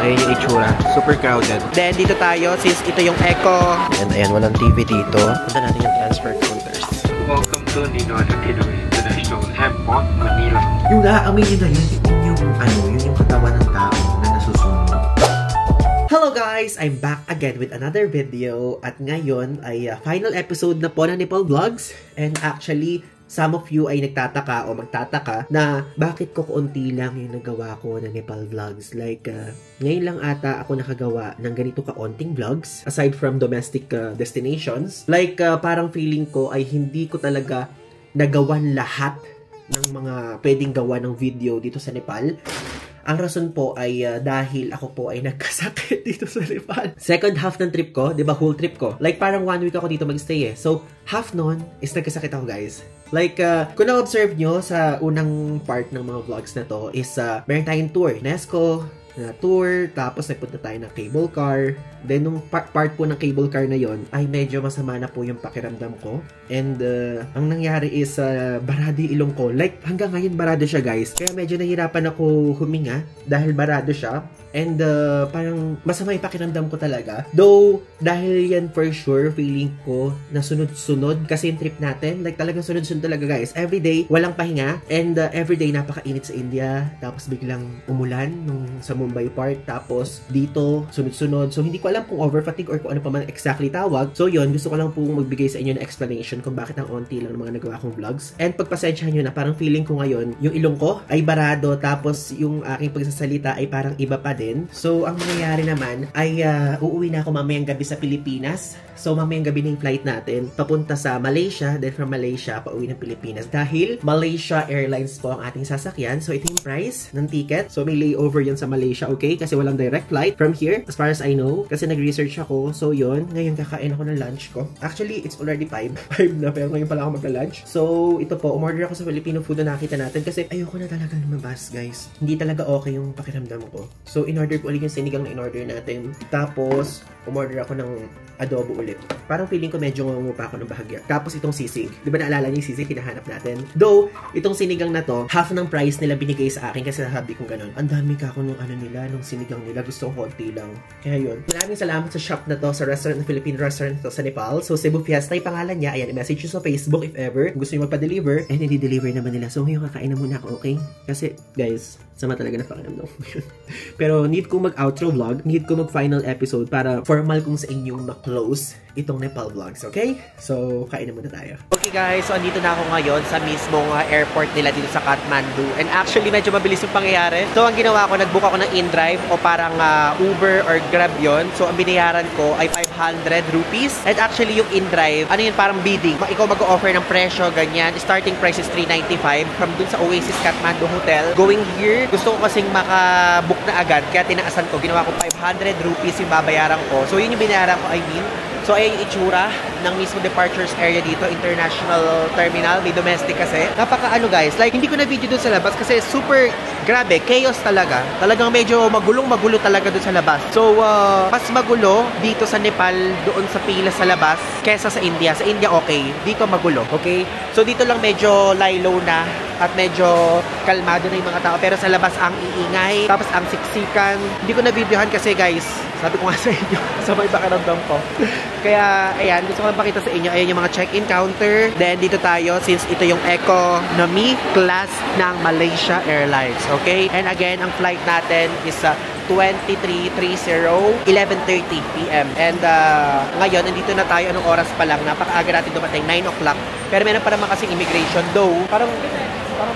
Ayun yung itsura. Super crowded. Then, dito tayo, since ito yung Echo. And ayan, walang TV dito. Punta natin yung transfer counters. Welcome to Ninoy Aquino International Airport, Manila. Yung naaamoy nyo na yun, yun yung katawan ng tao na nasusunod. Hello guys! I'm back again with another video. At ngayon ay final episode na po ng Nepal Vlogs. And actually, some of you ay nagtataka o magtataka na bakit ko kaunti lang yung nagawa ko na Nepal Vlogs. Like, ngayon lang ata ako nakagawa ng ganito kaunting vlogs aside from domestic destinations. Like, parang feeling ko ay hindi ko talaga nagawan lahat ng mga pwedeng gawa ng video dito sa Nepal. Ang rason po ay dahil ako po ay nagkasakit dito sa Nepal. Second half ng trip ko, di ba, whole trip ko. Like, parang 1 week ako dito magstay eh. So, half nun is nagkasakit ako, guys. Like, kung na-observe nyo sa unang part ng mga vlogs na to is meron tayong tour. UNESCO na tour, tapos nagpunta tayo ng cable car. Then, nung part po ng cable car na yon ay medyo masama na po yung pakiramdam ko. And, ang nangyari is, barado yung ilong ko. Like, hanggang ngayon barado siya, guys. Kaya medyo nahirapan ako huminga dahil barado siya. And, parang masama yung pakiramdam ko talaga. Though, dahil yan for sure, feeling ko na sunod-sunod kasi yung trip natin. Like, talagang sunod-sunod talaga, guys. Everyday, walang pahinga. And, everyday, napaka-init sa India. Tapos, biglang umulan nung sa Mumbai part. Tapos, dito, sunod-sunod. So, hindi ko alam kung overfatigue or kung ano pa man exactly tawag. So, yun, gusto ko lang po magbigay sa inyo ng explanation kung bakit ang onti lang ng mga nagawa kong vlogs. And, pagpasensyahan nyo na, parang feeling ko ngayon, yung ilong ko ay barado. Tapos, yung aking pagsasalita ay parang iba pa din. So, ang mangyayari naman ay uuwi na ako mamayang gabi sa Pilipinas. So, mamayang gabi na yung flight natin papunta sa Malaysia. Then, from Malaysia, pauwi ng Pilipinas. Dahil Malaysia Airlines po ang ating sasakyan. So, ito yung price ng ticket. So, may layover yun sa Malaysia, okay? Kasi walang direct flight from here, as far as I know. Kasi nag-research ako. So, yun. Ngayon, kakain ako ng lunch ko. Actually, it's already 5. 5 na, pero ngayon pala ako magla-lunch. So, ito po, umorder ako sa Filipino food na nakita natin. Kasi ayoko na talaga lumabas, guys. Hindi talaga okay yung pakiramdam ko. So, in-order ko ulit yung sinigang na in-order natin. Tapos, umorder ako ng adobo ulit. Parang feeling ko medyo ngungupa ako ng bahagya. Tapos itong sisig. Di ba naalala niyo yung sisig hinahanap natin? Though, itong sinigang na to, half ng price nila binigay sa akin kasi sabi kong ganun. Ang dami ka ako nung ano nila, nung sinigang nila. Gusto kong konti lang. Kaya yun. Maraming salamat sa shop na to, sa restaurant, na Philippine restaurant to sa Nepal. So, Cebu Fiesta yung pangalan niya. Ayan, i-message nyo sa Facebook if ever. Gusto nyo magpa-deliver. And i-deliver naman nila. So, ngayon kakain na muna ako, okay? Kasi, guys, sama talaga na pakiramdam. Pero, need ko mag-outro vlog. Need ko mag-final episode para formal kung sa inyong ma-close itong Nepal Vlogs, okay? So, kain na muna tayo. Okay guys, so andito na ako ngayon sa mismong airport nila dito sa Kathmandu. And actually, medyo mabilis yung pangyayari. So, ang ginawa ko, nag-book ako ng InDrive o parang Uber or Grab yon. So, ang binayaran ko ay 500 rupees. And actually, yung InDrive, ano yun, parang bidding. Ikaw mag-o-offer ng presyo, ganyan. Starting price is 395 from dun sa Oasis Kathmandu Hotel. Going here, gusto ko kasing maka-book na agad. Kaya tinaasan ko, ginawa ko 500 rupees yung babayaran ko. So, yun yung binayaran ko, I mean. So, ayan yung itsura ng mismo departures area dito, international terminal, may domestic kasi. Napaka guys, like hindi ko na video dun sa labas kasi super grabe, chaos talaga. Talagang medyo magulo talaga dun sa labas. So, mas magulo dito sa Nepal, doon sa pila sa labas, kesa sa India. Sa India, okay. Dito magulo, okay? So, dito lang medyo lie-low na at medyo kalmado na yung mga tao. Pero sa labas, ang iingay, tapos ang siksikan. Hindi ko na videohan kasi guys, sabi ko nga sa inyo, sabay pakiramdam ko. Kaya, ayan, gusto ko lang pakita sa inyo. Ayan yung mga check-in counter. Then, dito tayo, since ito yung economy class ng Malaysia Airlines. Okay? And again, ang flight natin is 23:30, 11:30 p.m. And, ngayon, nandito na tayo. Anong oras pa lang? Napakaaga natin dumating, 9 o'clock. Pero meron pa naman kasing immigration. Though, parang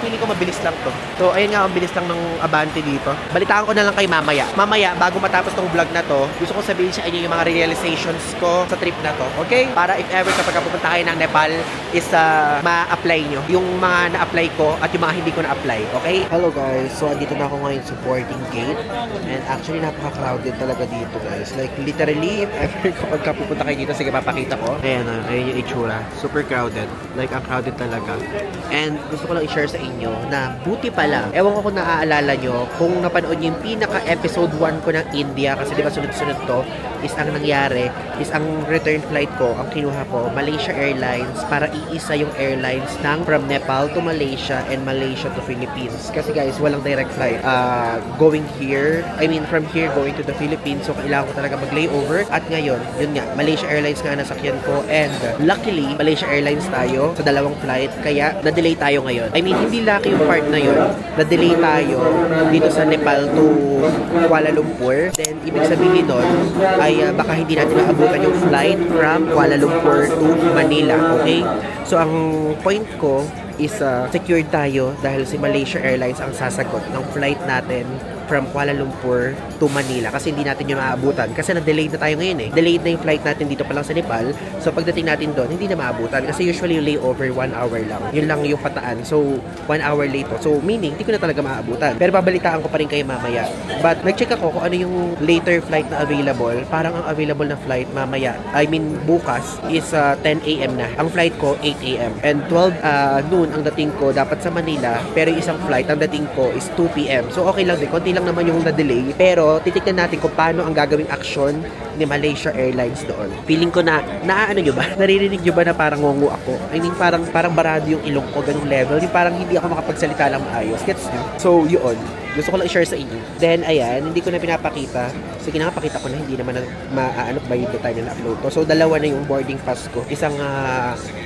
feeling ko mabilis lang to. So, ayun nga, ang bilis lang ng Abante dito. Balitaan ko na lang kay mamaya. Mamaya, bago matapos tong vlog na to, gusto ko sabihin sa inyo yung mga realizations ko sa trip na to. Okay? Para if ever kapag pupunta kayo ng Nepal, is ma-apply nyo. Yung mga na-apply ko at yung mga hindi ko na-apply. Okay? Hello guys. So, andito na ako ngayon sa boarding gate. And actually, napaka-crowded talaga dito guys. Like, literally, if ever kapag pupunta kayo dito, sige, papakita ko. Ayan ayun yung itsura. Super crowded. Like, ang crowded talaga. And gusto ko lang i-share sa inyo na buti pala. Ewan ko kung naaalala nyo, kung napanood nyo yung pinaka-episode 1 ko ng India, kasi diba sunod-sunod to, is ang nangyari, is ang return flight ko, ang kinuha ko, Malaysia Airlines, para iisa yung airlines ng from Nepal to Malaysia and Malaysia to Philippines. Kasi guys, walang direct flight. Going here, from here going to the Philippines, so kailangan ko talaga mag-layover. At ngayon, yun nga, Malaysia Airlines nga nasakyan ko, and luckily, Malaysia Airlines tayo sa dalawang flight, kaya na-delay tayo ngayon. Hindi lucky yung part na yun. Na-delay tayo dito sa Nepal to Kuala Lumpur. Then, ibig sabihin nun, ay baka hindi natin maabutan yung flight from Kuala Lumpur to Manila. Okay? So, ang point ko is secured tayo dahil si Malaysia Airlines ang sasagot ng flight natin from Kuala Lumpur to Manila kasi hindi natin yung maabutan kasi na-delayed na tayo ngayon eh. Delayed na yung flight natin dito pa lang sa Nepal. So pagdating natin doon, hindi na maabutan kasi usually yung layover 1 hour lang. Yun lang yung pataan. So 1 hour late. So meaning, hindi ko na talaga maabutan. Pero babalitaan ko pa rin kayo mamaya. But nag-check ako kung ano yung later flight na available. Parang ang available na flight mamaya, bukas is 10 AM na. Ang flight ko 8 AM. And 12 noon ang dating ko dapat sa Manila. Pero yung isang flight ang dating ko is 2 PM. So okay lang din. Konti lang naman yung na-delay. Pero titignan natin kung paano ang gagawing aksyon ni Malaysia Airlines doon. Feeling ko na, naaano nyo ba? Naririnig nyo ba na parang ngungu ako? Parang barado yung ilong ko, ganung level. Yung parang hindi ako makapagsalita lang maayos. Gets nyo? So, yun. Gusto ko lang i-share sa inyo. Then, ayan, hindi ko na pinapakita. Sige na, pakita ko na hindi naman maano ba yung tayo na upload to. So, dalawa na yung boarding pass ko. Isang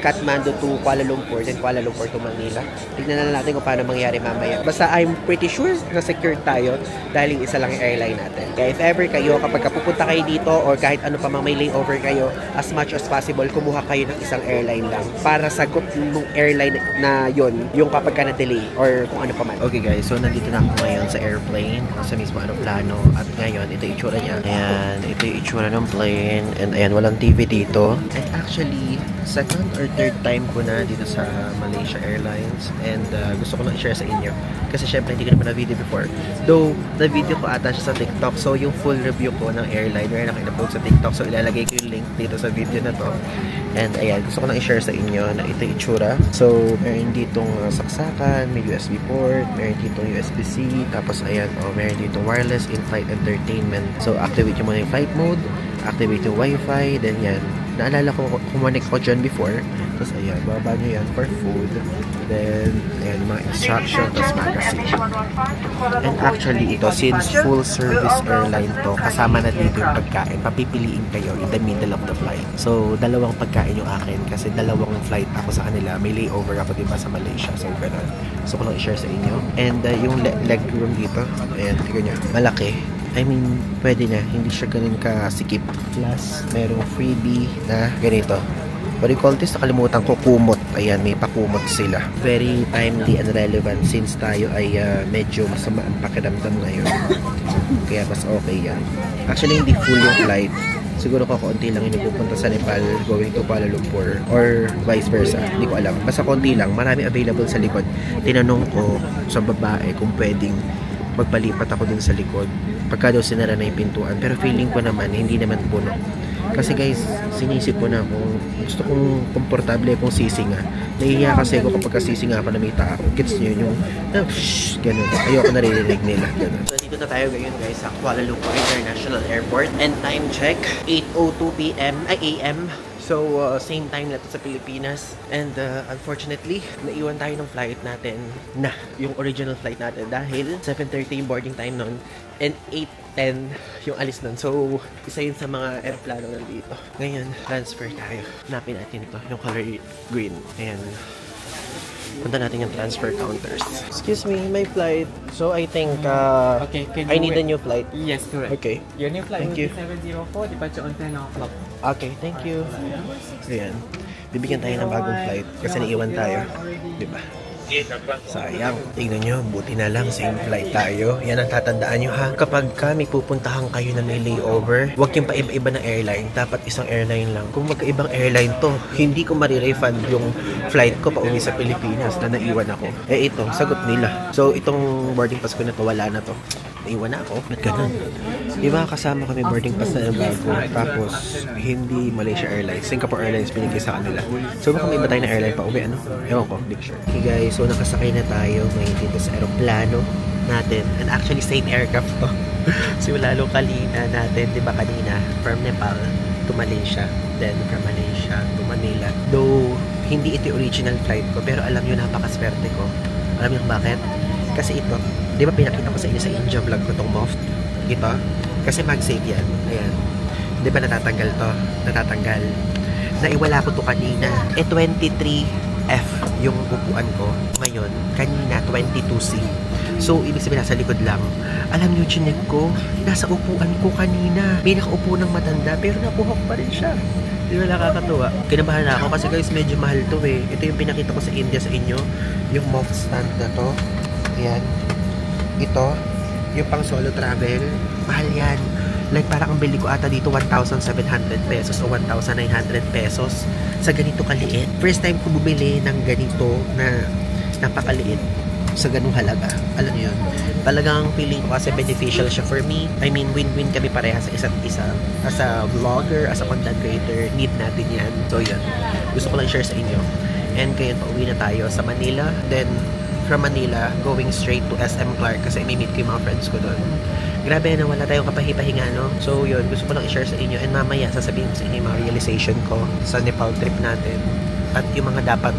Kathmandu to Kuala Lumpur, then Kuala Lumpur to Manila. Tignan na natin kung paano mangyari mamaya. Basta, I'm pretty sure na secured tayo dahil yung isa lang yung airline natin. Kaya if ever kayo, kapag pupunta kayo dito or kahit ano pa mang may layover kayo, as much as possible, kumuha kayo ng isang airline lang para sagot ng airline na yon yung kapag ka na-delay or kung ano pa man. Okay guys, so nandito na ako ngayon sa airplane, sa mismo plano, at ngayon ito yung itsura niya. Ayan, ito yung itsura ng plane, and ayan, walang TV dito. And actually, second or third time ko na dito sa Malaysia Airlines, and gusto ko na i-share sa inyo kasi syempre hindi ko naman na-video before, though na-video ko ata siya sa TikTok. So yung full review ko ng airline meron ako in-upload sa TikTok, so ilalagay ko yung link dito sa video na to. And ayan, gusto ko na i-share sa inyo na ito yung itsura. So meron ditong saksakan, may USB port, meron ditong USB-C, tapos ayan, meron ditong wireless in-flight entertainment. So activate yung muna yung flight mode, activate yung wifi, then yan, naalala ko kumonek ko dyan before. Tapos ayan, bababa nyo yan for food, then ayan, mga instruction, tapos magazine. And actually ito, since full service airline to, kasama na dito yung pagkain, papipiliin kayo in the middle of the flight. So dalawang pagkain yung akin kasi dalawang flight ako sa kanila, may layover ako diba sa Malaysia, so ganun. So ko lang i-share sa inyo. And yung leg room dito, ayan, tignan nyo, malaki. Pwede na, hindi siya ganun kasikip. Plus, merong freebie na ganito. What do you call this? Nakalimutan ko, kumot. Ayan, may pakumot sila. Very timely and relevant since tayo ay medyo masama ang pakiramdam ngayon. Kaya mas okay yan. Actually, hindi full yung flight. Siguro konti lang yung pupunta sa Nepal going to Kuala Lumpur or vice versa. Hindi ko alam. Basta konti lang. Marami available sa likod. Tinanong ko sa babae kung pwedeng magpalipat ako din sa likod pagka daw sinara na yung pintuan, pero feeling ko naman hindi naman puno kasi guys, sinisip ko na kung gusto kong komportable kung sisinga. Nahihiya kasi ako kapag sisinga ako na may tao. Gets nyo yung ganun, ayoko naririnig nila ganun. So dito na tayo ngayon guys sa Kuala Lumpur International Airport, and time check 8:02 AM. So, same time na to sa Pilipinas. And unfortunately, naiwan tayo ng flight natin na yung original flight natin dahil 7:30 yung boarding time nun and 8:10 yung alis nun. So, isa yun sa mga aeroplano nandito. Ngayon, transfer tayo. Hanapin natin to, yung color green. Ayan. Punta natin yung transfer counters. Excuse me, my flight. So, I think okay, I need a new flight. Yes, correct. Okay. Your new flight Thank will you. be 704, departure on 10 o'clock. Okay, thank you. Ayan. Bibigyan tayo ng bagong flight kasi naiwan tayo. Diba? Sayang. Tingnan nyo, buti na lang same flight tayo. Yan ang tatandaan nyo ha. Kapag may pupuntahan kayo na may layover, huwag yung paiba-iba ng airline. Dapat isang airline lang. Kung magkaibang airline to, hindi ko marirefund yung flight ko pa uwi sa Pilipinas na naiwan ako. Eh ito, sagot nila. So itong boarding pass ko na to, wala na to. Naiwan na ako. Ba't ganun? Diba kasama kami boarding pass na bago. Tapos hindi Malaysia Airlines, Singapore Airlines binigay sa kanila. So baka may iba tayo na airline pa uwi, ano? Ewan ko, hindi sure. Okay guys, so nakasakay na tayo ngayon dito sa aeroplano natin. And actually same aircraft to. Simula lokalina natin, diba kanina, from Nepal to Malaysia. Then from Malaysia to Manila. Though hindi ito original flight ko, pero alam nyo, napakaswerte ko. Alam nyo bakit? Kasi ito, di ba pinakita ko sa inyo sa India vlog ko tong Moft? Ito, kasi MagSafe yan. Ayan. Di ba natatanggal to? Natatanggal. Naiwala ko to kanina. 23F yung upuan ko. Ngayon, kanina 22C. So, ibig sabihin nasa likod lang. Alam nyo, chinek ko, nasa upuan ko kanina. May nakaupo ng matanda, pero napuhok pa rin siya. Di ba nakakatuwa? Kinabahan na ako kasi guys, medyo mahal to eh. Ito yung pinakita ko sa India sa inyo. Yung Moft stand na to. Ayan. Ito, yung pang solo travel, mahal yan. Like parang ang bili ko ata dito 1,700 pesos o 1,900 pesos sa ganito kaliit. First time ko bumili ng ganito na napakaliit sa ganung halaga. Alam niyo yun? Talagang feeling ko kasi beneficial siya for me. I mean, win-win kami pareha sa isa't isa. As a vlogger, as a content creator, need natin yan. So yun, gusto ko lang share sa inyo. And ngayon, pauwi na tayo sa Manila. Then, from Manila, going straight to SM Clark kasi may meet ko yung mga friends ko doon. Grabe na wala tayong kapahipahinga, no? So yun, gusto ko lang i-share sa inyo and mamaya sasabihin ko sa inyo yung mga realization ko sa Nepal trip natin at yung mga dapat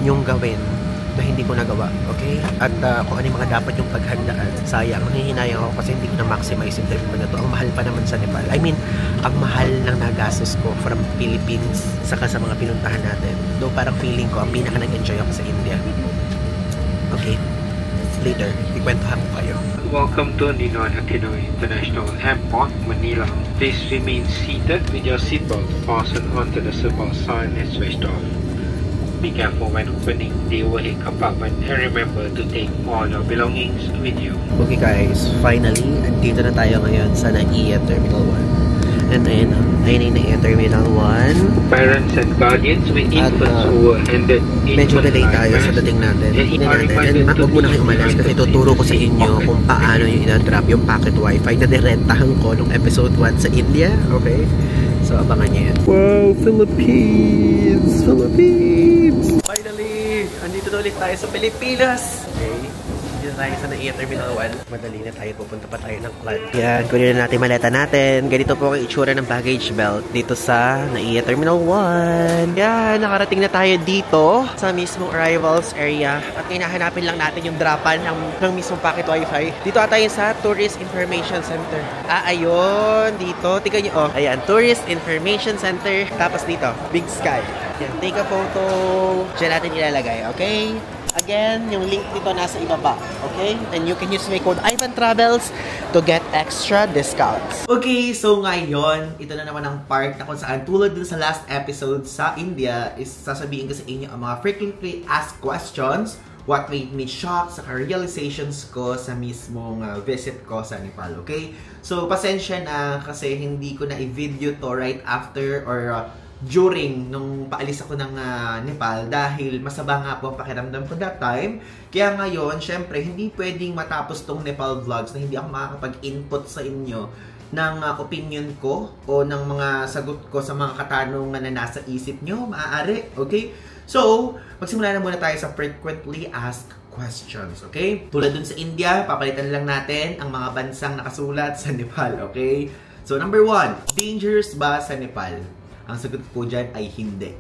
nyong gawin na hindi ko nagawa, okay? At kung ano yung mga dapat yung paghandaan. Sayang, nanghihinayang ako kasi hindi ko na-maximize yung trip ko na to. Ang mahal pa naman sa Nepal. I mean, ang mahal ng nagastos ko from Philippines saka sa mga pinuntahan natin. Though parang feeling ko, ang pinaka nag-enjoy ako sa India. Okay, later, ikwentuhan ko kayo. Welcome to Ninoy Aquino International Airport, Manila. Please remain seated with your seatbelt fastened onto the seatbelt sign and switched off. Be careful when opening the overhead compartment and remember to take all your belongings with you. Okay guys, finally, andito na tayo ngayon sa NAIA Terminal 1. And ayun yung NAIA Terminal 1. Parents and guardians with infants who were handed medyo delay tayo sa dating natin. And huwag muna kayo umalas kasi tuturo ko sa inyo kung paano yung ina-drop yung packet wifi na nirentahan ko nung episode 1 sa India. Okay? So abangan nyo yan. Wow! Philippines! Philippines! Finally! Andito na ulit tayo sa Pilipinas! Okay? Dito tayo sa NAIA Terminal 1. Madali na tayo. Pupunta pa tayo ng Clark. Yan. Kunin na natin maleta natin. Ganito po ang itsura ng baggage belt dito sa NAIA Terminal 1. Yan. Nakarating na tayo dito sa mismong arrivals area. At hinahanapin lang natin yung dropan ng mismong packet wifi. Dito ata yun sa Tourist Information Center. Ayun. Dito. Tingnan nyo. Oh. Ayan. Tourist Information Center. Tapos dito. Big Sky. Yan. Take a photo. Diyan natin ilalagay. Okay? Again, yung link dito nasa ibaba. Okay? And you can use my code IvanTravels to get extra discounts. Okay, so ngayon, ito na naman ang part na kung saan tulad dun sa last episode sa India is sasabihin ko sa inyo ang mga frequently asked questions, what made me shocked, sa realizations ko sa mismong visit ko sa Nepal. Okay? So, pasensya na kasi hindi ko na i-video to right after or during nung paalis ako ng Nepal dahil masaba nga po ang pakiramdam ko that time. Kaya ngayon, syempre, hindi pwedeng matapos tong Nepal vlogs na hindi ako makakapag-input sa inyo ng opinion ko o ng mga sagot ko sa mga katanungan na nasa isip nyo, maaari. Okay? So, magsimula na muna tayo sa frequently asked questions. Okay? Tulad dun sa India, papalitan lang natin ang mga bansang nakasulat sa Nepal. Okay? So, number 1, dangerous ba sa Nepal? Ang sagot ko dyan ay hindi.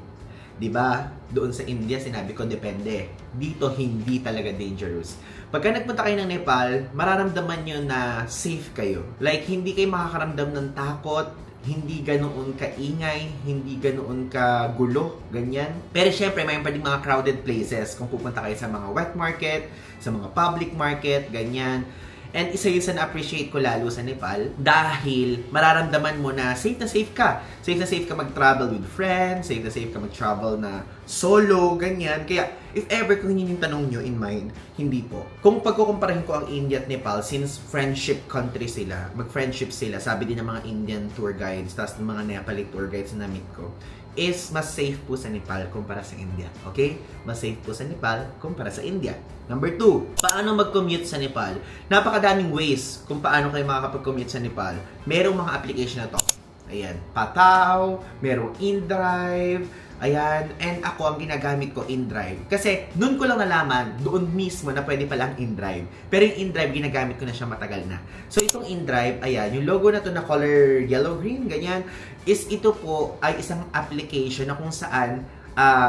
Diba? Doon sa India, sinabi ko, depende. Dito, hindi talaga dangerous. Pagka nagpunta kayo ng Nepal, mararamdaman nyo na safe kayo. Like, hindi kayo makakaramdam ng takot, hindi ganoon kaingay, hindi ganoon kagulo, ganyan. Pero syempre, mayroon pa din mga crowded places kung pupunta kayo sa mga wet market, sa mga public market, ganyan. And isa yun sa na-appreciate ko lalo sa Nepal dahil mararamdaman mo na safe ka. Safe na safe ka mag-travel with friends, safe na safe ka mag-travel na solo, ganyan. Kaya, if ever kung yun yung tanong nyo in mind, hindi po. Kung pagkukumparahin ko ang India at Nepal, since friendship country sila, mag-friendship sila, sabi din ng mga Indian tour guides, tapos ng mga Nepali tour guides na na-meet ko, is mas safe po sa Nepal kumpara sa India. Okay? Mas safe po sa Nepal kumpara sa India. Number 2, paano mag-commute sa Nepal? Napakadaming ways kung paano kayo makakapag-commute sa Nepal. Merong mga application na to. Ayan, Pataw, merong InDrive, ayan, and ako ang ginagamit ko InDrive. Kasi noon ko lang nalaman, doon mismo na pwede palang InDrive. Pero yung InDrive, ginagamit ko na siya matagal na. So itong InDrive, ayan, yung logo na to na color yellow-green, ganyan, is ito po ay isang application na kung saan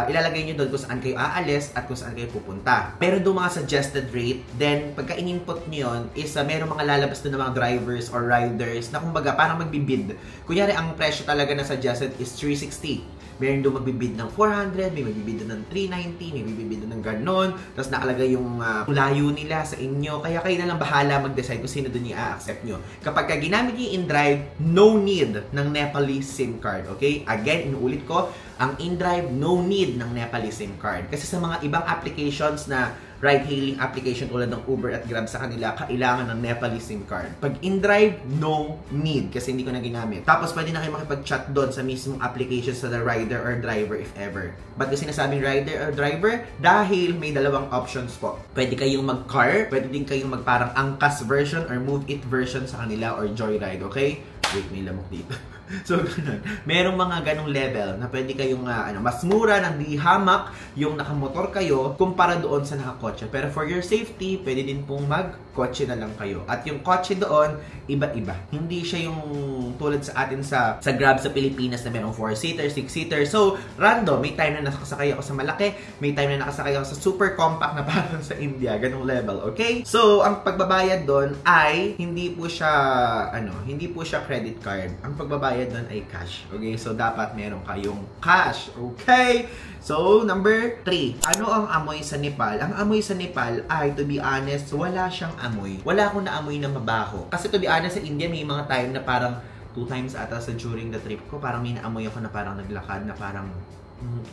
ilalagay nyo doon kung saan kayo aalis at kung saan kayo pupunta. Pero doon mga suggested rate, then pagka in-input nyo yun, is merong mga lalabas doon ng mga drivers or riders na kumbaga parang magbibid. Kunyari, ang presyo talaga na suggested is 360. Meron doon magbibid ng 400, may magbibid doon ng 390, may magbibid doon ng ganon. Tapos nakalagay yung layo nila sa inyo. Kaya kayo na lang bahala mag-decide kung sino doon i-accept nyo. Kapag ginamit nyo yung InDrive, no need ng Nepalese SIM card. Okay? Again, inuulit ko, ang InDrive, no need ng Nepalese SIM card. Kasi sa mga ibang applications na ride-hailing application tulad ng Uber at Grab sa kanila, kailangan ng Nepalese SIM card. Pag InDrive, no need kasi hindi ko na ginamit. Tapos pwede na kayo makipag-chat doon sa mismong application sa the rider or driver if ever. Ba't kasi sinasabing rider or driver? Dahil may dalawang options po. Pwede kayong mag-car, pwede din kayong magparang angkas version or move it version sa kanila or joyride, okay? Wait, may lamok dito. So, ganun. Merong mga ganong level na pwede kayong mas mura ng di hamak yung nakamotor kayo kumpara doon sa nakakotse. Pero for your safety, pwede din pong mag-kotse na lang kayo. At yung kotse doon, iba-iba. Hindi siya yung tulad sa atin sa Grab sa Pilipinas na merong 4-seater, 6-seater. So, random. May time na nakasakay ako sa malaki, may time na nakasakay ako sa super compact na parang sa India. Ganong level, okay? So, ang pagbabayad doon ay hindi po siya credit card. Ang pagbabayad doon ay cash. Okay? So, dapat meron kayong cash. Okay? So, number 3. Ano ang amoy sa Nepal? Ang amoy sa Nepal ay, to be honest, wala siyang amoy. Wala akong naamoy na mabaho. Kasi to be honest, sa India, may mga time na parang 2 times ata sa during the trip ko, parang may naamoy ako na parang naglakad, na parang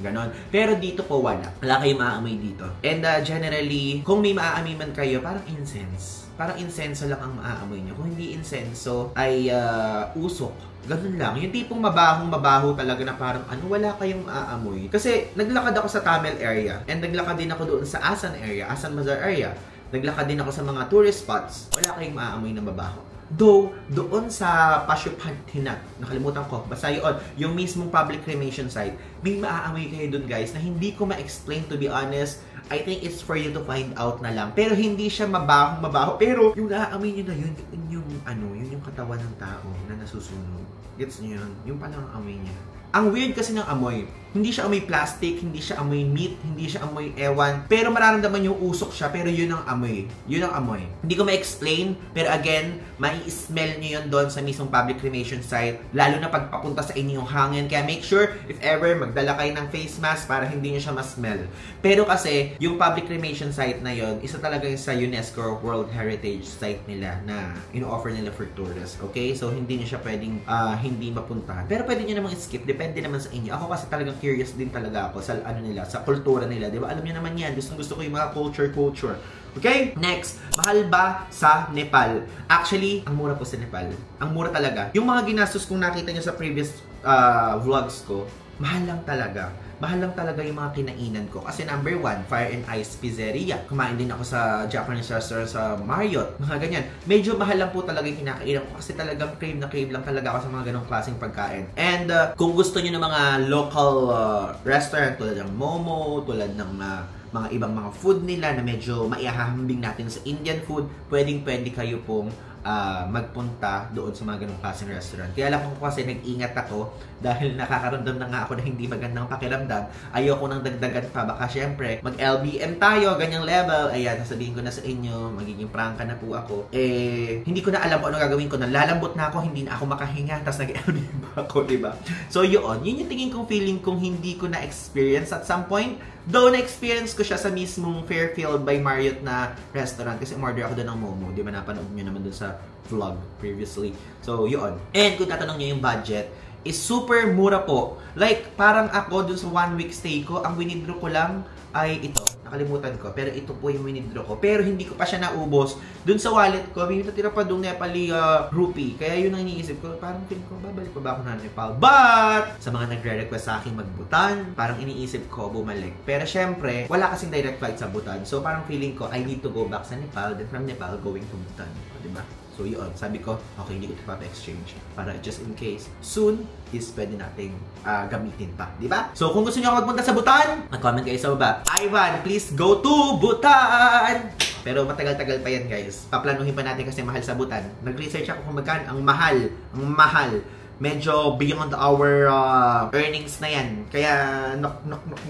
ganon. Pero dito po wala. Wala kayong maaamoy dito. And generally, kung may maaamoy man kayo, parang incense. Parang insenso lang ang maaamoy nyo. Kung hindi insenso, ay usok. Ganun lang. Yung tipong mabahong-mabaho talaga na parang wala kayong maaamoy. Kasi naglakad ako sa Tamil area. And naglakad din ako doon sa Asan area, Asan Bazaar area. Naglakad din ako sa mga tourist spots. Wala kayong maaamoy na mabaho. Though, doon sa Pashupantinath, nakalimutan ko, basta yun, yung mismong public cremation site, may maaamoy kayo doon guys na hindi ko ma-explain, to be honest. I think it's for you to find out na lang. Pero hindi siya mabaho. Pero yung naaamoy nyo na yun, yun yung katawan ng tao na nasusunog. Gets nyo yun? Yung palang amoy niya. Ang weird kasi ng amoy. Hindi siya amoy plastic, hindi siya amoy meat, hindi siya amoy ewan. Pero mararamdaman yung usok siya, pero yun ang amoy. Yun ang amoy. Hindi ko ma-explain, pero again, mai-smell nyo yun doon sa mismong public cremation site. Lalo na pagpapunta sa inyong hangin. Kaya make sure, if ever, magdala kayo ng face mask para hindi nyo siya ma-smell. Pero kasi, yung public cremation site na yun, isa talaga sa UNESCO World Heritage Site nila na ino-offer nila for tourists. Okay? So, hindi nyo siya pwedeng hindi mapuntahan. Pero pwede nyo namang skip. Depende naman sa inyo. Ako kasi talagang curious din talaga ako sa sa kultura nila, 'di ba? Alam niyo naman 'yan. Gusto ko yung mga culture. Okay? Next, mahal ba sa Nepal? Actually, ang mura po sa Nepal. Ang mura talaga. Yung mga ginastos kung nakita niyo sa previous vlogs ko, mahal lang talaga. Mahal lang talaga yung mga kinainan ko. Kasi number 1, Fire and Ice Pizzeria. Kumain din ako sa Japanese restaurant sa Marriott. Mga ganyan. Medyo mahal lang po talaga yung kinakainan ko. Kasi talagang crave lang talaga ako sa mga ganong klaseng pagkain. And kung gusto nyo ng mga local restaurant tulad ng Momo, tulad ng mga ibang mga food nila na medyo maihahambing natin sa Indian food, pwede kayo pong magpunta doon sa mga ganong klaseng restaurant. Kaya lang ko kasi nag-ingat ako dahil nakakaramdam na nga ako na hindi magandang pakiramdam. Ayoko nang dagdagan pa. Baka syempre, mag-LBM tayo, ganyang level. Ayan, sasabihin ko na sa inyo, magiging prangka na po ako. Hindi ko na alam kung ano gagawin ko. Nalalambot na ako, hindi na ako makahinga, tapos nag-LBM ako, diba? So yun yung tingin kong feeling kung hindi ko na-experience at some point. Though na-experience ko siya sa mismong Fairfield by Marriott na restaurant kasi umorder ako doon ng momo. Di ba napanood nyo naman doon sa vlog previously. So, yun. And kung tatanong nyo yung budget, is super mura po. Like, parang ako dun sa 1 week stay ko, ang winidraw ko lang ay ito. Nakalimutan ko. Pero ito po yung winidraw ko. Pero hindi ko pa siya naubos. Dun sa wallet ko, may natira pa doon Nepali rupee. Kaya yun ang iniisip ko. Parang feeling ko, babalik pa ba ako na Nepal? But, sa mga nagre-request sa akin mag-Bhutan, parang iniisip ko bumalik. Pero syempre, wala kasing direct flight sa Bhutan. So parang feeling ko, I need to go back sa Nepal. Then from Nepal, going to Bhutan. Diba? So yun, sabi ko, okay, hindi ko ito pa-exchange. Para just in case, soon is pwede nating gamitin pa. Diba? So kung gusto nyo ako magpunta sa Bhutan, mag-comment kayo sa baba. Ivan, please go to Bhutan! Pero matagal-tagal pa yan, guys. Paplanuhin pa natin kasi mahal sa Bhutan. Nag-research ako kung magkano ang mahal. Medyo beyond our earnings na yan. Kaya, knock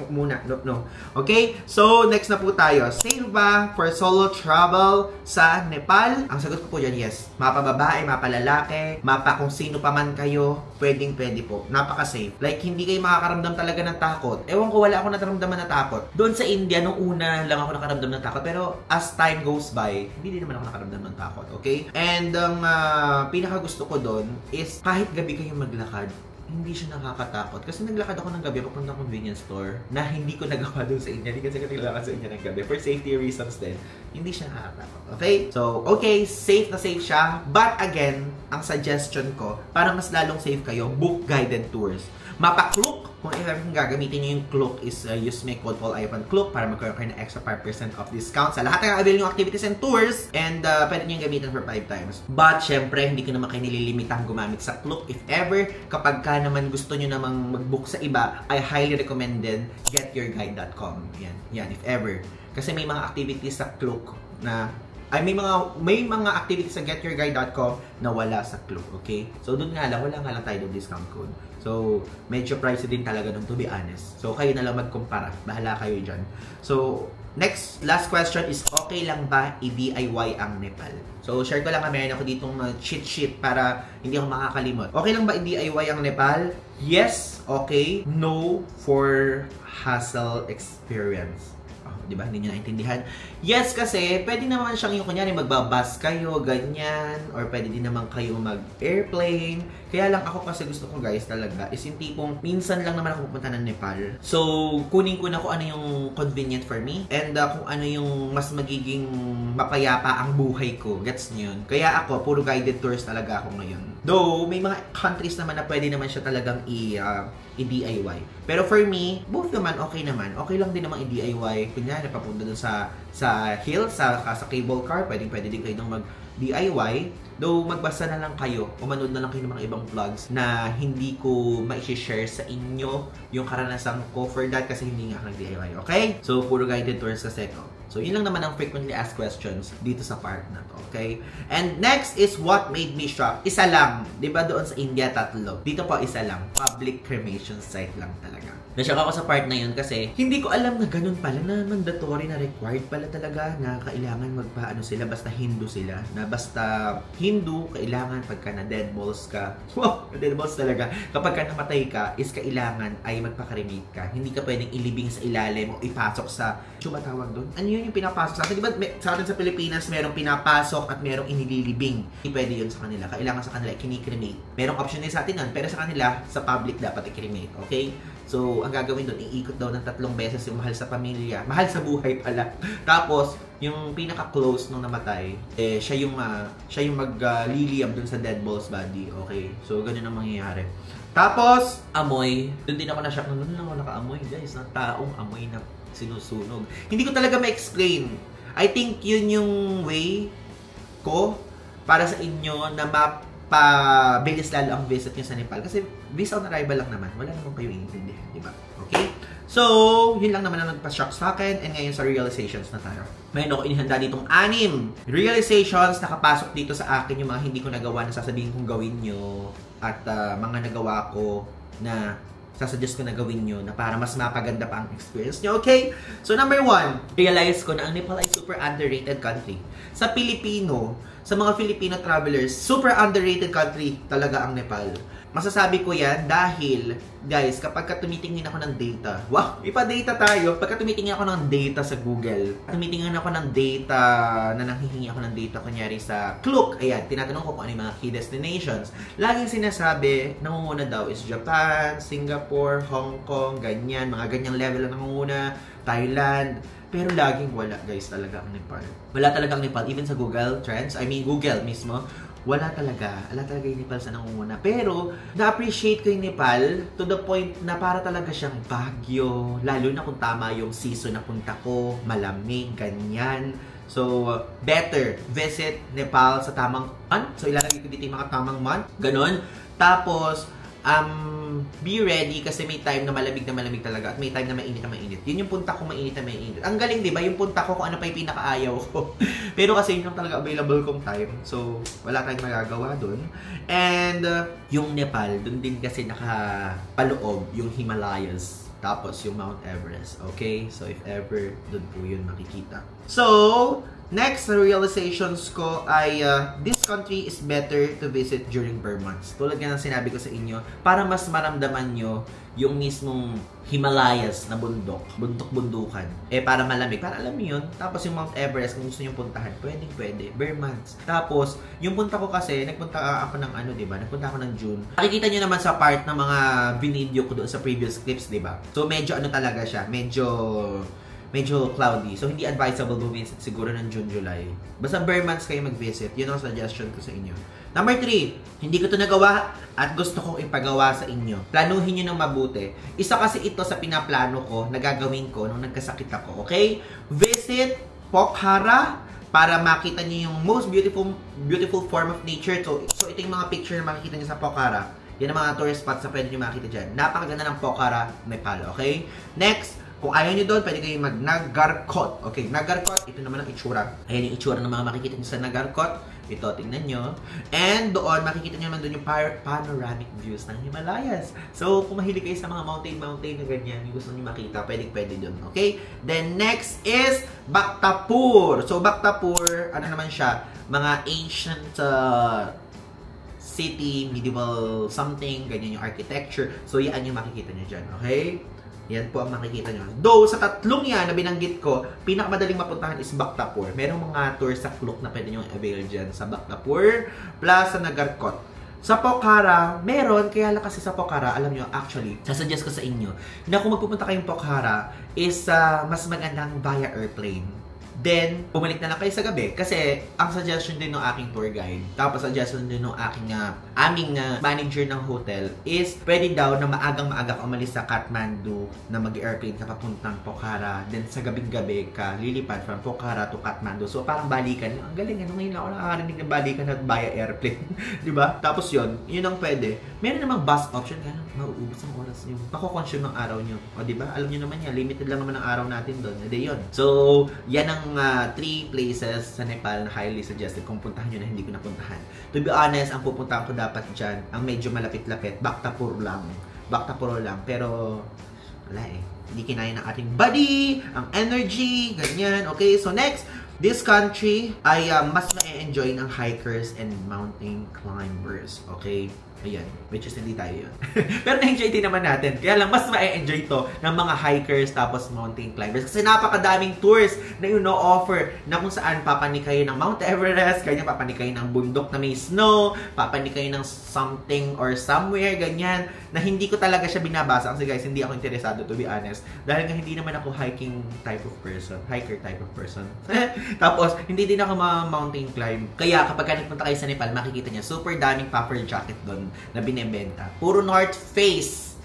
muna. No. Okay? So, next na po tayo. Safe ba for solo travel sa Nepal? Ang sagot ko po dyan, yes. Mapa babae, mapa lalaki, mapa kung sino pa man kayo, pwede po. Napaka-safe. Like, hindi kayo makakaramdam talaga ng takot. Ewan ko, wala ako nataramdaman na takot. Doon sa India, nung una lang ako nakaramdam ng takot. Pero, as time goes by, hindi din naman ako nakaramdam ng takot. Okay? And, ang pinaka-gusto ko doon is, kahit gabi yung maglakad, hindi siya nakakatakot. Kasi naglakad ako ng gabi papunta convenience store na hindi ko nagawa doon sa India. Hindi kasi kailangan sa India ng gabi. For safety reasons din, hindi siya nakakatakot. Okay? So, okay, safe na safe siya. But again, ang suggestion ko, para mas lalong safe kayo, book guided tours. Mapa-Klook. Kung everything gagamitin nyo yung Klook is use my code Ivan Klook para magkaroon kayo ng extra 5% of discount sa lahat ng available yung activities and tours. And pwede nyo yung gamitin for 5 times. But syempre, hindi ko naman kayo nililimitang gumamit sa Klook. If ever, kapag ka naman gusto nyo namang mag-book sa iba, I highly recommended getyourguide.com. Yan, if ever. Kasi may mga activities sa Klook na may mga activities sa getyourguide.com na wala sa Klook, okay? So, doon wala nga lang tayo ng discount code. So, medyo pricey din talaga doon, to be honest. So, kayo na lang magkumpara. Bahala kayo dyan. So, last question is, okay lang ba i-DIY ang Nepal? So, share ko lang meron ako ditong cheat sheet para hindi ako makakalimot. Okay lang ba i-DIY ang Nepal? Yes, okay. No for hassle experience. Diba? Hindi nyo naintindihan. Yes, kasi pwede naman siyang yung kunyari magbabas kayo, ganyan, or pwede din naman kayo mag-airplane. Kaya lang ako kasi gusto ko guys talaga is yung tipong minsan lang naman ako pupunta ng Nepal. So, kunin ko na kung ano yung convenient for me and kung ano yung mas magiging mapayapa ang buhay ko. Gets nyo yun? Kaya ako, puro guided tours talaga ako ngayon. Though, may mga countries naman na pwede naman siya talagang i-DIY. Pero for me, both naman, okay naman. Okay lang din naman i-DIY. Kunyari, papunta dun sa hill, sa cable car, pwede din kayo nang mag-DIY. Though, magbasa na lang kayo, umanood na lang kayo ng mga ibang vlogs na hindi ko ma-share sa inyo yung karanasan ko for that kasi hindi nga ako nag-DIY. Okay? So, puro guided tours kasi ito. So, yun lang naman ang frequently asked questions dito sa part na to, okay? And next is what made me shocked. Isa lang. Diba doon sa India, 3? Dito po, isa lang. Public cremation site lang talaga. Nashock ako sa part na yun kasi hindi ko alam na ganun pala, na mandatory na required pala talaga na kailangan magpaano sila, basta Hindu sila. Na basta Hindu, kailangan pagka na dead balls ka. Wow! Dead balls talaga. Kapag ka namatay ka, is kailangan ay magpa-cremate ka. Hindi ka pwedeng ilibing sa ilalim o ipasok sa, tawag doon? Ano yun yung pinapasok sa atin? Diba sa atin sa Pilipinas, merong pinapasok at merong inililibing. Hindi pwede yun sa kanila. Kailangan sa kanila kini-cremate. Merong option din sa atin nun, pero sa kanila, sa public dapat i-cremate. Okay? So, ang gagawin doon, iikot daw ng 3 beses yung mahal sa pamilya. Mahal sa buhay pala. Tapos, yung pinaka-close nung namatay, siya yung mag-liliam doon sa dead balls body. Okay? So, ganun ang mangyayari. Tapos, amoy. Doon din ako na-shock. Doon lang ako naka-amoy, guys. Ng taong amoy na sinusunog. Hindi ko talaga ma-explain. I think yun yung way ko para sa inyo na mapabilis lalo ang visit nyo sa Nepal. Kasi visa on arrival lang naman. Wala naman kayo iintindihan, di ba? Okay? So, yun lang naman ang nagpa-shock sa akin. And ngayon sa realizations na tayo. Mayroon ako inihanda ditong 6 realizations nakapasok dito sa akin yung mga hindi ko nagawa na sasabihin kong gawin nyo. At mga nagawa ko na sasuggest ko na gawin nyo na para mas mapaganda pa ang experience nyo. Okay? So, number 1, realize ko na ang Nepal ay super underrated country. Sa Pilipino, sa mga Filipino travelers, super underrated country talaga ang Nepal. Masasabi ko yan dahil, guys, kapag tumitingin ako ng data, wow, ipa-data tayo. Pagka tumitingin ako ng data sa Google, tumitingin ako ng data, na nanghihingi ako ng data, kunyari sa Klook, ayan, tinatanong ko kung ano yung mga key destinations. Laging sinasabi, nangunguna daw is Japan, Singapore, Hong Kong, ganyan, mga ganyang level na nangunguna, Thailand. Pero laging wala, guys, talaga ang Nepal. Wala talaga ang Nepal, even sa Google Trends, Google mismo, wala talaga yung Nepal sa nangunguna. Pero, na-appreciate ko yung Nepal to the point na para talaga siyang Baguio. Lalo na kung tama yung season na punta ko, malamig, ganyan. So, better visit Nepal sa tamang month. So, ilalagay ko dito yung mga tamang month. Ganon. Tapos, be ready kasi may time na malamig talaga at may time na mainit na mainit. Yun yung punta ko, mainit na mainit. Ang galing, di ba? Yung punta ko kung ano pa yung pinakaayaw ko. Pero kasi yun yung talaga available kong time. So, wala tayong magagawa dun. And, yung Nepal, dun din kasi nakapaloob yung Himalayas. Tapos, yung Mount Everest. Okay? So, if ever, dun po yun makikita. So, next realizations ko ay this country is better to visit during bare months. Tulad nga ng sinabi ko sa inyo, para mas maramdaman nyo yung mismong Himalayas na bundok-bundukan. Para malamig, para alam nyo yun. Tapos yung Mount Everest, kung gusto nyo puntahan, pwede, bare months. Tapos, yung punta ko kasi, nagpunta ako ng diba? Nagpunta ako ng June. Nakikita nyo naman sa part ng mga video ko doon sa previous clips, diba? So, medyo talaga siya, medyo cloudy. So, hindi advisable bumisit siguro ng June, July. Basta bare months kayo mag-visit. Yun ang suggestion ko sa inyo. Number 3, hindi ko to nagawa at gusto kong ipagawa sa inyo. Planuhin nyo ng mabuti. Isa kasi ito sa pinaplano ko, na gagawin ko nung nagkasakit ako. Okay? Visit Pokhara para makita nyo yung most beautiful form of nature. So ito yung mga picture na makikita nyo sa Pokhara. Yan ang mga tourist spots na pwede nyo makita dyan. Napakaganda ng Pokhara, Nepal. Okay? Next, kung ayaw nyo doon, pwede kayong mag-Nagarkot. Okay, Nagarkot, ito naman ang itsura. Ayan yung itsura ng mga makikita nyo sa Nagarkot. Ito, tingnan nyo. And doon, makikita nyo naman doon yung panoramic views ng Himalayas. So, kung mahilig kayo sa mga mountain na ganyan, yung gusto nyo makita, pwede doon. Okay? Then, next is Bhaktapur. So, Bhaktapur, ano naman siya? Mga ancient city, medieval something, ganyan yung architecture. So, yan yung makikita nyo dyan. Okay? Yan po ang makikita nyo. Though, sa tatlong yan na binanggit ko, pinakamadaling mapuntahan is Bhaktapur. Merong mga tour sa Klook na pwede nyo avail dyan sa Bhaktapur, plus sa Nagarkot. Sa Pokhara, meron, kaya lang kasi sa Pokhara, alam nyo, actually, sasuggest ko sa inyo, na kung magpupunta kayong Pokhara, is mas magandang via airplane. Then, bumalik na lang kayo sa gabi. Kasi, ang suggestion din ng aking tour guide, tapos suggestion din ng aming manager ng hotel, is pwede daw na maagang-maaga ka umalis sa Kathmandu na mag-airplane ka papuntang Pokhara. Then, sa gabing-gabi ka lilipad from Pokhara to Kathmandu. So, parang balikan. Ang galing, ngayon ako nakakarinig na balikan at via airplane. Diba? Tapos yun ang pwede. Meron namang bus option. Kaya mauubos ang oras nyo. Mako-consume ng araw nyo. O, diba? Alam nyo naman yan. Limited lang naman ang araw natin doon. Hindi yun. So, yan ang 3 places sa Nepal na highly suggested kung puntahan nyo na hindi ko napuntahan. To be honest, ang pupuntahan ko dapat dyan, ang medyo malapit-lapit, Bhaktapur lang. Pero, wala hindi kinaya ng ating body, ang energy, ganyan. Okay, so next, this country ay mas ma-enjoy ng hikers and mountain climbers. Okay? Ayan, which is hindi tayo yun. Pero na-enjoy din naman natin. Kaya lang, mas ma-enjoy to ng mga hikers tapos mountain climbers. Kasi napakadaming tours na offer na kung saan papanik kayo ng Mount Everest, ganyan, papanik kayo ng bundok na may snow, papanik kayo ng something or somewhere, ganyan, na hindi ko talaga siya binabasa. Kasi guys, hindi ako interesado, to be honest. Dahil nga hindi naman ako hiker type of person. Tapos, hindi din ako mountain climb. Kaya kapag nagpunta kayo sa Nepal, makikita niya, super daming puffer jacket doon na binebenta. Puro North Face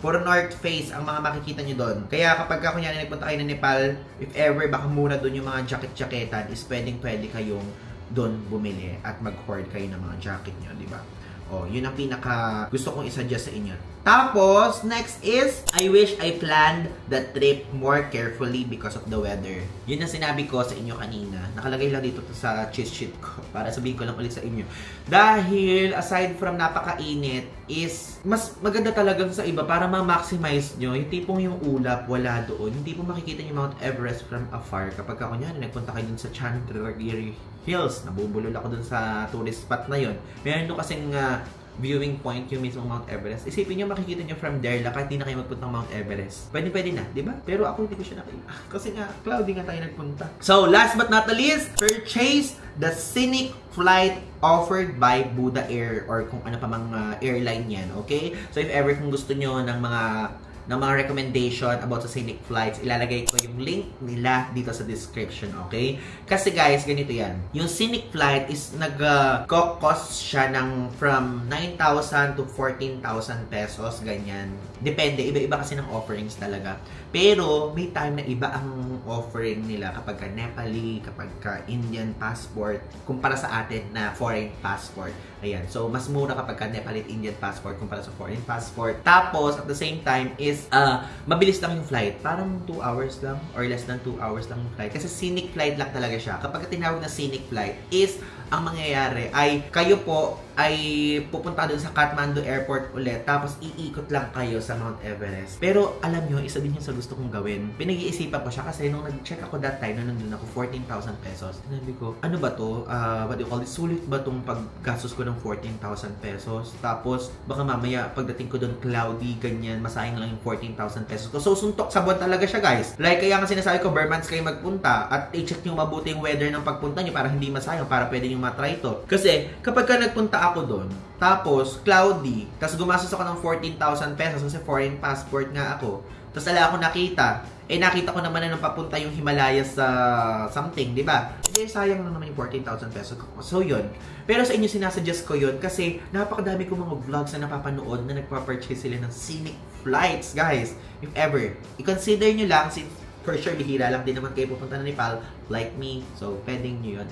ang mga makikita nyo doon. Kaya kapag kunyari nagpunta kayo ng Nepal, if ever, baka mura doon yung mga jacket-jacketan, is pwede kayong doon bumili at mag-hoard kayo ng mga jacket nyo, di ba? Oh, yun ang pinaka gusto kong i-suggest sa inyo. Tapos, next is, I wish I planned the trip more carefully because of the weather. Yun ang sinabi ko sa inyo kanina. Nakalagay lang dito sa cheat sheet ko para sabihin ko lang ulit sa inyo. Dahil, aside from napakainit, is mas maganda talaga sa iba para ma-maximize nyo. Yung tipong yung ulap, wala doon. Yung tipong makikita nyo Mount Everest from afar. Kapag kunyari, nagpunta kayo dun sa Chandragiri Hills, nabubulol ako dun sa tourist spot na yun. Meron doon kasing viewing point yung mismong Mount Everest. Isipin nyo, makikita nyo from there lang kahit di na kayo magpunta ng Mount Everest. Pwede na, di ba? Pero ako hindi ko siya nakita. Kasi nga, cloudy nga tayo nagpunta. So, last but not the least, purchase the scenic flight offered by Buddha Air or kung ano pa mang airline yan, okay? So, if ever kung gusto nyo ng mga recommendation about sa scenic flights, ilalagay ko yung link nila dito sa description, okay? Kasi guys, ganito yan. Yung scenic flight is nag-cost siya ng from 9,000 to 14,000 pesos, ganyan. Depende, iba-iba kasi ng offerings talaga. Pero, may time na iba ang offering nila kapag ka Nepali, kapag ka Indian passport, kumpara sa atin na foreign passport. Ayan. So, mas mura kapag ka Nepali Indian passport kumpara sa foreign passport. Tapos, at the same time is, mabilis lang yung flight. Parang 2 hours lang or less than 2 hours lang yung flight. Kasi scenic flight lang talaga siya. Kapag tinawag na scenic flight is, ang mangyayari ay kayo po ay pupunta doon sa Kathmandu Airport ulit tapos iikot lang kayo sa Mount Everest. Pero alam nyo, isa din yung sa gusto kong gawin. Pinag-iisipan ko siya kasi nung nag-check ako that time, nung nandun ako 14,000 pesos. Sinabi ko, ano ba to? What do you call it? Sulit ba tong paggastos ko ng 14,000 pesos? Tapos baka mamaya pagdating ko doon cloudy, ganyan, masayang lang yung 14,000 pesos ko. So suntok sa buwan talaga siya, guys. Like kaya nga sinasabi ko, bare months kayo magpunta at i-check nyo mabuti yung weather ng pagpunta nyo para hindi masayang, para pwede nyo matry ito. Kasi kapag ka nagpunta ako doon, tapos cloudy, tapos gumastos ako ng 14,000 pesos kasi foreign passport nga ako, tapos wala ako nakita, nakita ko naman na nung papunta yung Himalayas sa something, di ba? Sayang lang naman yung 14,000 pesos. So yun. Pero sa inyo sinasuggest ko yun kasi napakadami ko mga vlogs na napapanood na nagpa-purchase sila ng scenic flights, guys. If ever, i-consider nyo lang, since for sure bihira lang din naman kayo pupunta na Nepal like me, so pwedeng nyo yun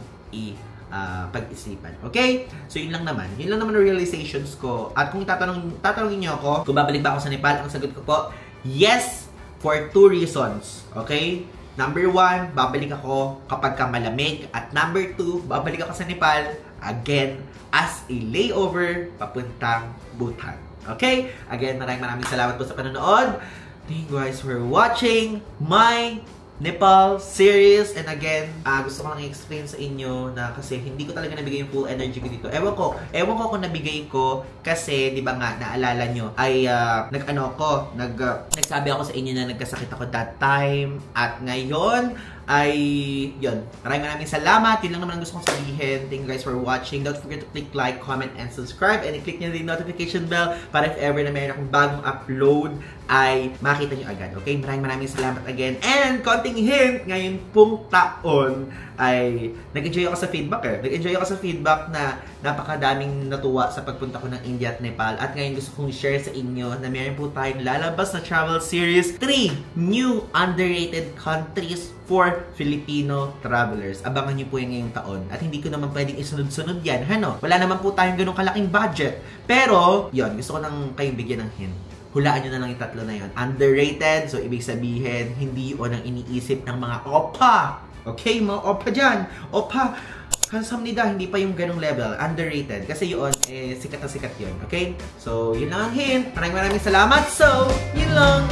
pag-isipan. Okay? So, yun lang naman. Yun lang naman ang realizations ko. At kung tatanungin nyo ako, kung babalik ba ako sa Nepal, ang sagot ko po, yes, for 2 reasons. Okay? Number 1, babalik ako kapag ka malamig. At number 2, babalik ako sa Nepal, again, as a layover, papuntang Bhutan. Okay? Again, maraming salamat po sa panonood. Thank you guys for watching my Nepal series. And again, gusto ko lang i-explain sa inyo na kasi hindi ko talaga nabigay yung full energy ko dito. Ewan ko kung nabigay ko kasi, di ba nga, naalala nyo, ay nagsabi ako sa inyo na nagkasakit ako that time. At ngayon, ay, yun. Maraming salamat. Yun lang naman ang gusto kong sabihin. Thank you guys for watching. Don't forget to click like, comment, and subscribe. And i-click nyo rin yung notification bell para if ever na mayroon akong bagong upload, ay makita nyo agad. Okay? Maraming salamat again. And, konting hint, ngayon pong taon, ay nag-enjoy ako sa feedback Nag-enjoy ako sa feedback na napakadaming natuwa sa pagpunta ko ng India at Nepal. At ngayon gusto kong share sa inyo na meron po tayong lalabas na travel series, 3 new underrated countries for Filipino travelers. Abangan nyo po yan ngayong taon. At hindi ko naman pwedeng isunod-sunod yan. Wala naman po tayong ganung kalaking budget. Pero, yun, gusto ko nang kayong bigyan ng hint. Hulaan nyo na lang yung 3 na yun. Underrated, so ibig sabihin, hindi yun ang iniisip ng mga opa. Okay, mga opa dyan. Opa, handsome nida, hindi pa yung ganung level. Underrated. Kasi yun, sikat na sikat yun. Okay? So, yun lang ang hint. Maraming salamat. So, yun lang.